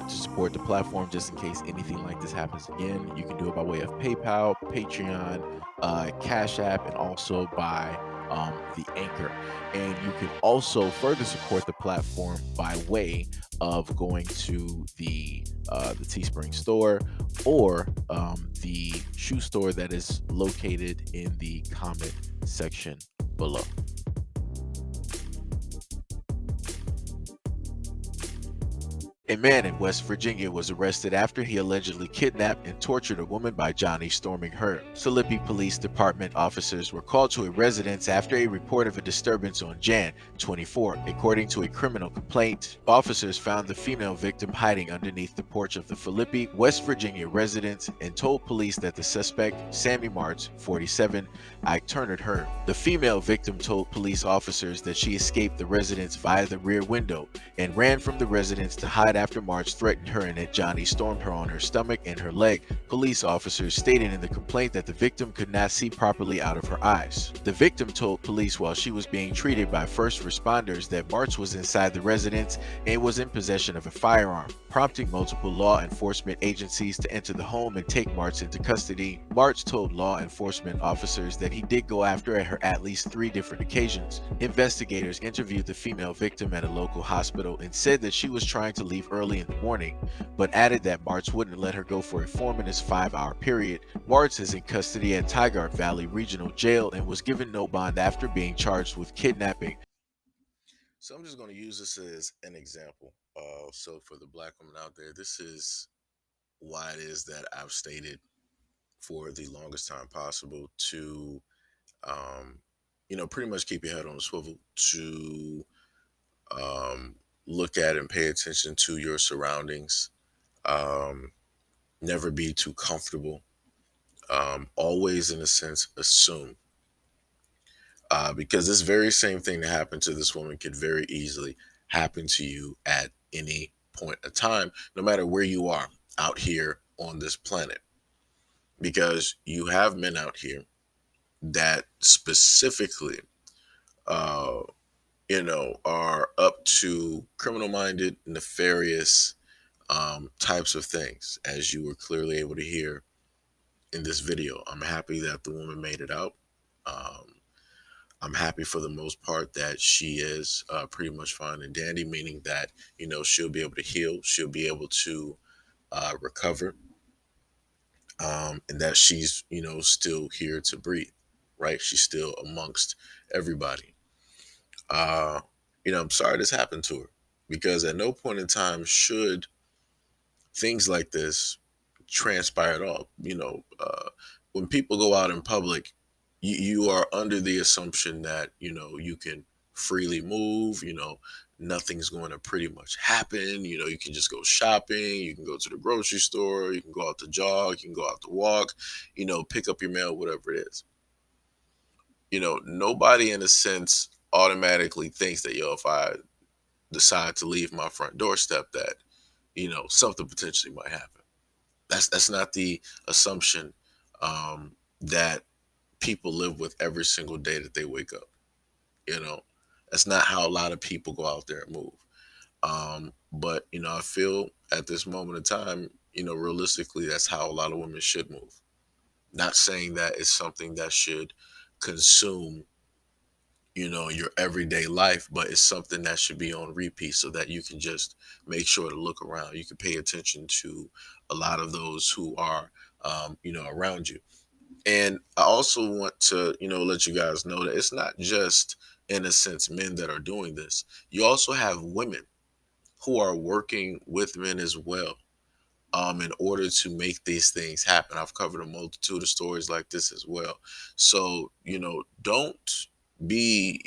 want to support the platform just in case anything like this happens again, you can do it by way of PayPal, Patreon, Cash App, and also by the Anchor. And you can also further support the platform by way of going to the Teespring store or the shoe store that is located in the comment section below. A man in West Virginia was arrested after he allegedly kidnapped and tortured a woman by Johnny storming her. Philippi Police Department officers were called to a residence after a report of a disturbance on Jan 24. According to a criminal complaint, officers found the female victim hiding underneath the porch of the Philippi, West Virginia residence and told police that the suspect, Sammy Martz, 47, outnumbered her. The female victim told police officers that she escaped the residence via the rear window and ran from the residence to hide after March threatened her and that Johnny stormed her on her stomach and her leg. Police officers stated in the complaint that the victim could not see properly out of her eyes. The victim told police while she was being treated by first responders that March was inside the residence and was in possession of a firearm, prompting multiple law enforcement agencies to enter the home and take March into custody. March told law enforcement officers that he did go after her at least 3 different occasions. Investigators interviewed the female victim at a local hospital and said that she was trying to leave early in the morning, but added that Martz wouldn't let her go for a 4-minute 5-hour period. Martz is in custody at Tigard Valley Regional Jail and was given no bond after being charged with kidnapping. So I'm just going to use this as an example. So for the black woman out there, this is why it is that I've stated for the longest time possible to, um, pretty much keep your head on a swivel, to um, look at and pay attention to your surroundings. Um, Never be too comfortable. Always, in a sense, assume. Because this very same thing that happened to this woman could very easily happen to you at any point of time, no matter where you are out here on this planet. Because you have men out here that specifically, uh, are up to criminal minded, nefarious types of things, as you were clearly able to hear in this video. I'm happy that the woman made it out. Um, I'm happy for the most part that she is pretty much fine and dandy, meaning that, she'll be able to heal, she'll be able to recover, and that she's, still here to breathe, right? She's still amongst everybody. Uh, I'm sorry this happened to her because at no point in time should things like this transpire at all. When people go out in public, you are under the assumption that, you can freely move, nothing's going to pretty much happen. You can just go shopping, you can go to the grocery store, you can go out to jog, you can go out to walk, pick up your mail, whatever it is. Nobody in a sense automatically thinks that, if I decide to leave my front doorstep, that, something potentially might happen. That's not the assumption that people live with every single day that they wake up. You know, that's not how a lot of people go out there and move. But I feel at this moment in time, realistically, that's how a lot of women should move. Not saying that it's something that should consume, your everyday life, but it's something that should be on repeat so that you can just make sure to look around. You can pay attention to a lot of those who are, around you. And I also want to, let you guys know that it's not just, in a sense, men that are doing this. You also have women who are working with men as well, in order to make these things happen. I've covered a multitude of stories like this as well. So, don't be,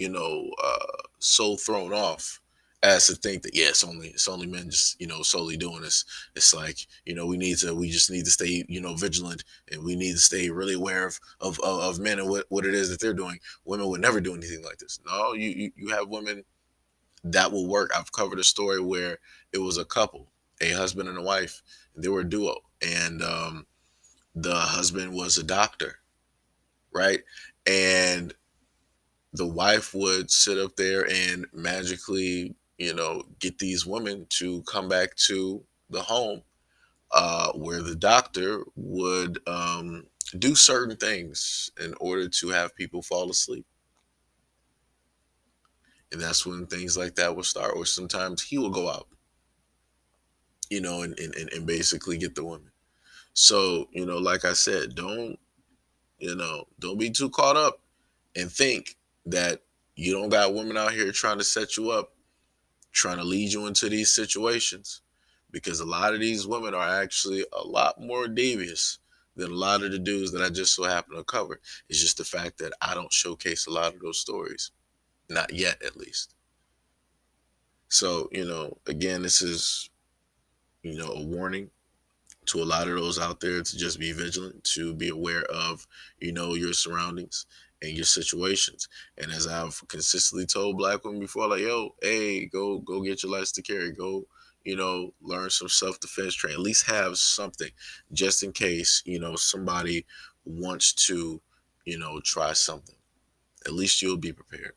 so thrown off as to think that, yeah, it's only men just, solely doing this. It's like, we just need to stay, vigilant, and we need to stay really aware of men and what it is that they're doing. Women would never do anything like this. No, you have women that will work. I've covered a story where it was a couple, a husband and a wife. They were a duo, and the husband was a doctor, right? And the wife would sit up there and magically, get these women to come back to the home, where the doctor would do certain things in order to have people fall asleep. And that's when things like that will start. Or sometimes he will go out, and basically get the women. So, like I said, don't be too caught up and think that you don't got women out here trying to set you up, trying to lead you into these situations, because a lot of these women are actually a lot more devious than a lot of the dudes that I just so happen to cover. It's just the fact that I don't showcase a lot of those stories, not yet at least. So, again, this is, a warning to a lot of those out there to just be vigilant, to be aware of, your surroundings and your situations. And as I've consistently told black women before, like, yo, hey, go get your license to carry, go, learn some self-defense training, at least have something just in case, somebody wants to, try something. At least you'll be prepared.